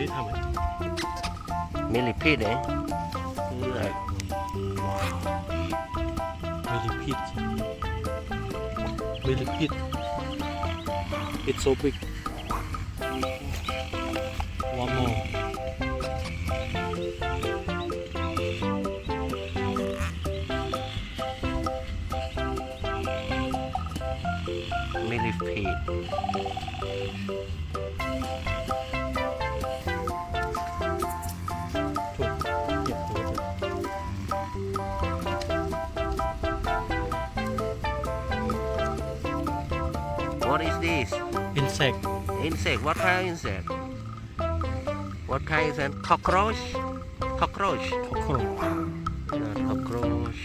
ได้ทำไหม Millipede, eh? Millipede. Millipede. It's so big. One more. Millipede. What is this? Insect. Insect. What kind of insect? What kind is that? Cockroach? Cockroach. Cockroach. Cockroach.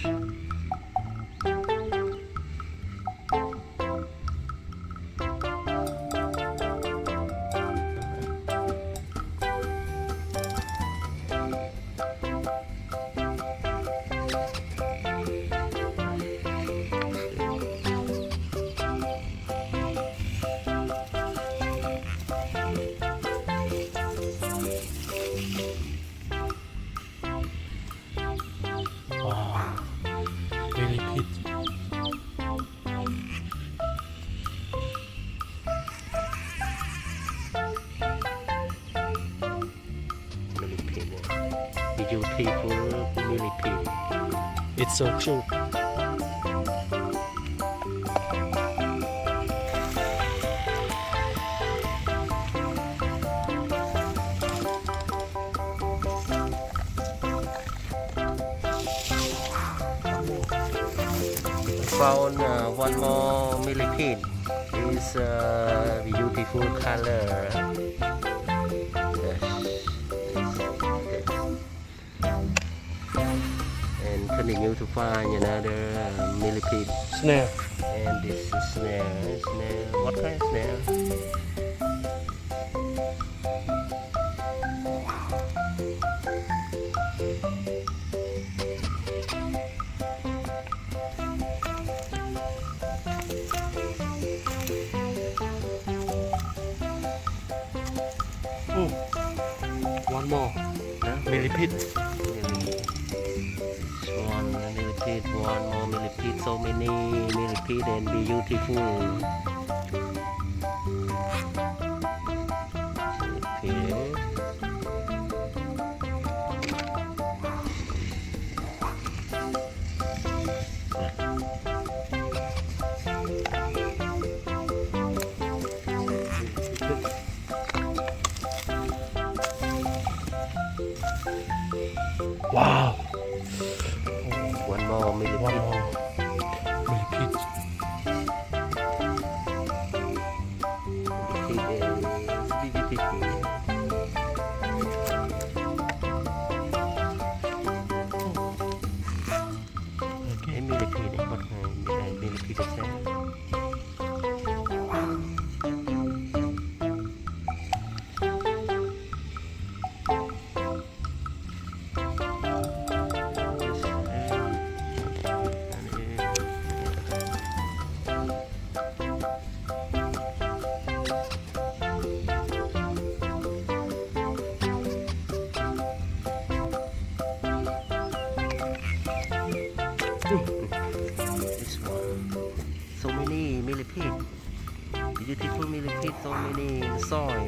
Wow. Millipede. Millipede. Beautiful millipede. It's so cute. Found one more millipede. It's beautiful color. And continue to find another millipede. Snail. And this is snail. Snail. What kind of snail? Oh, one more. Millipede. One millipede, one more millipede. So many millipede and beautiful. Millipede. Wow. One more millipede. One more. Millipede. Millipede is beautiful. Okay. Cái millipede này what kind? Millipede is that? This one. So many millipede. Beautiful millipede, so many in the soil.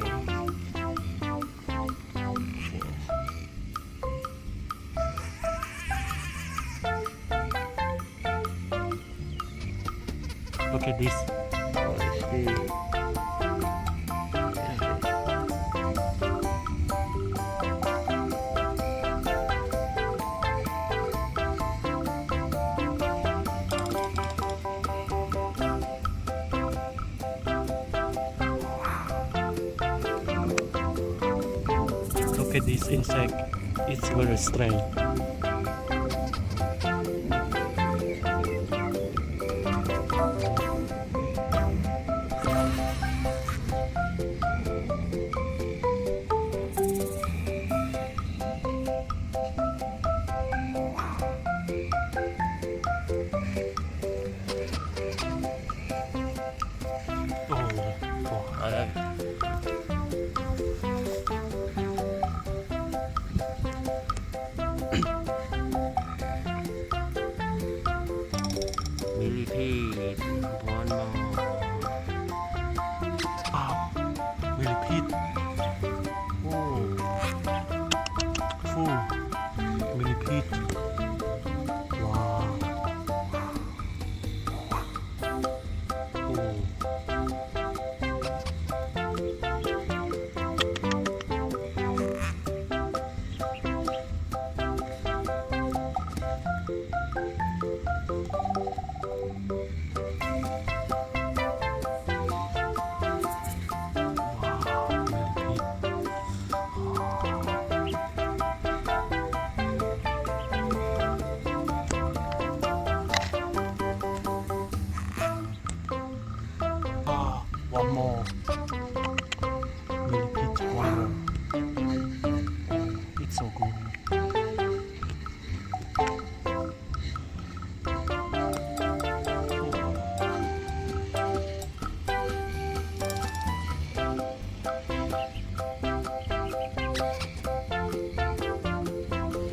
Look at this. What is this? Look at this insect. It's very strange. more. Millipede, one more. It's so good.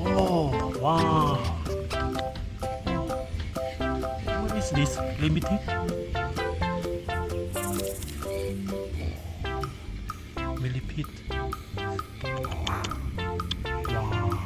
Oh, wow. What is this? Limited? Millipede. Wow. One more.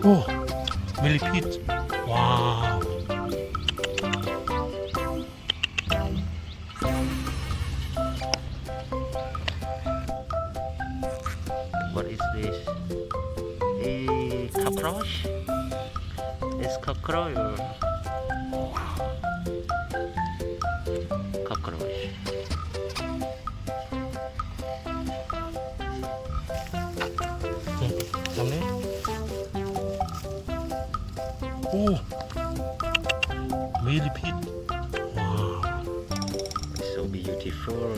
Oh, Millipede. Wow. What is this? A cockroach? It's cockroach or cockroach? Làm đấy. Oh, Millipede. Wow. It's so beautiful.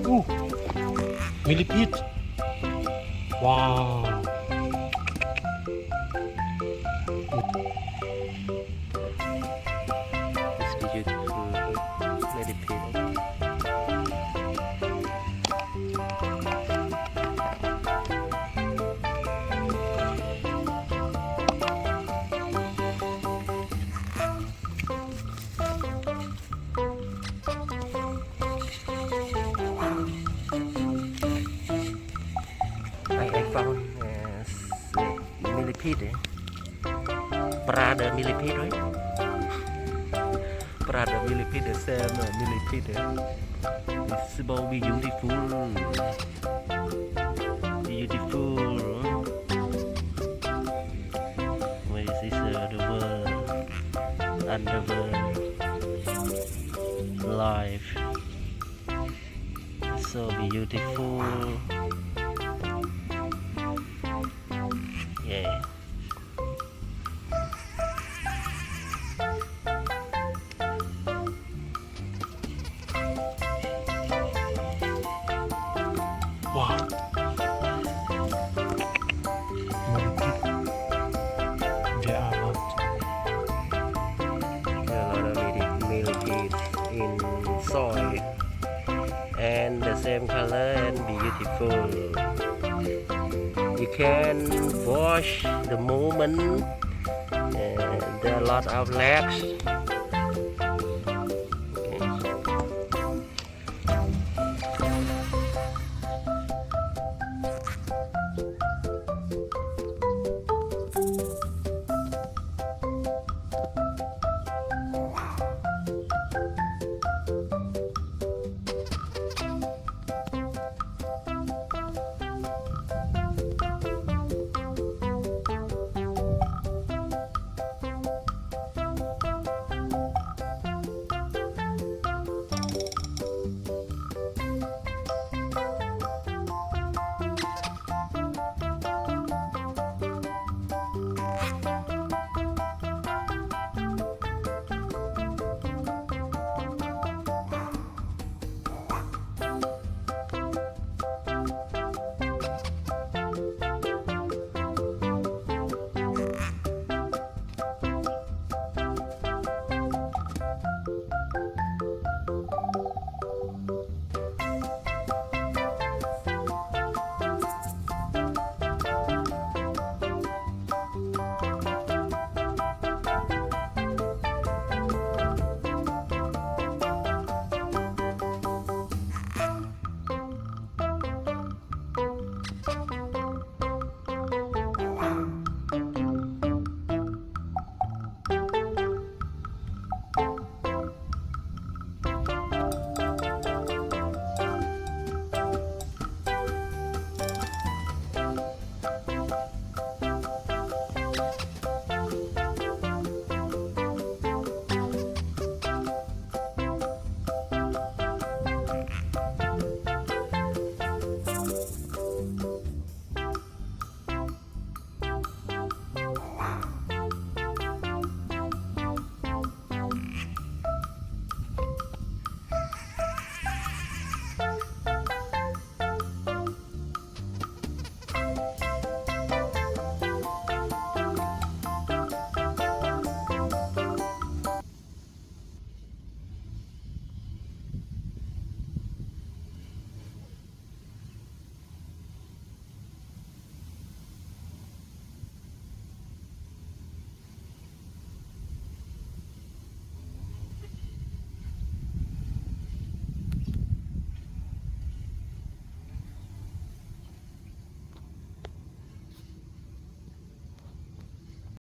Oh, Millipede. Wow. It's beautiful. Millipede. I found millipede, brother millipede, right? Brother millipede, same millipede. It's so beautiful, beautiful. Where is this the world, underworld, life? So beautiful. Yeah. Wow. Millipede. There are a lot. There are a lot of millipedes in soil and the same color and beautiful. You can watch the movement and there are a lot of legs